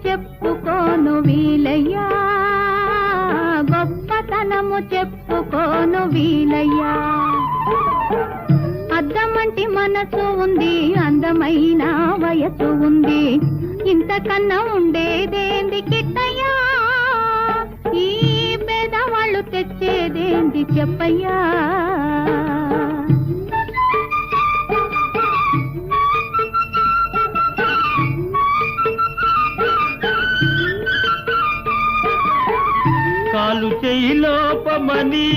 చెప్పుకోను వీలయ్యా, గొప్పతనము చెప్పుకోను వీలయ్యా. అద్దమంటి మనసు ఉంది, అందమైన వయసు ఉంది, ఇంతకన్నా ఉండేదేంది కిట్టయ్యా, ఈ పేదవాళ్ళు తెచ్చేదేంది చెప్పయ్యా. కాలు చేయి లోపమని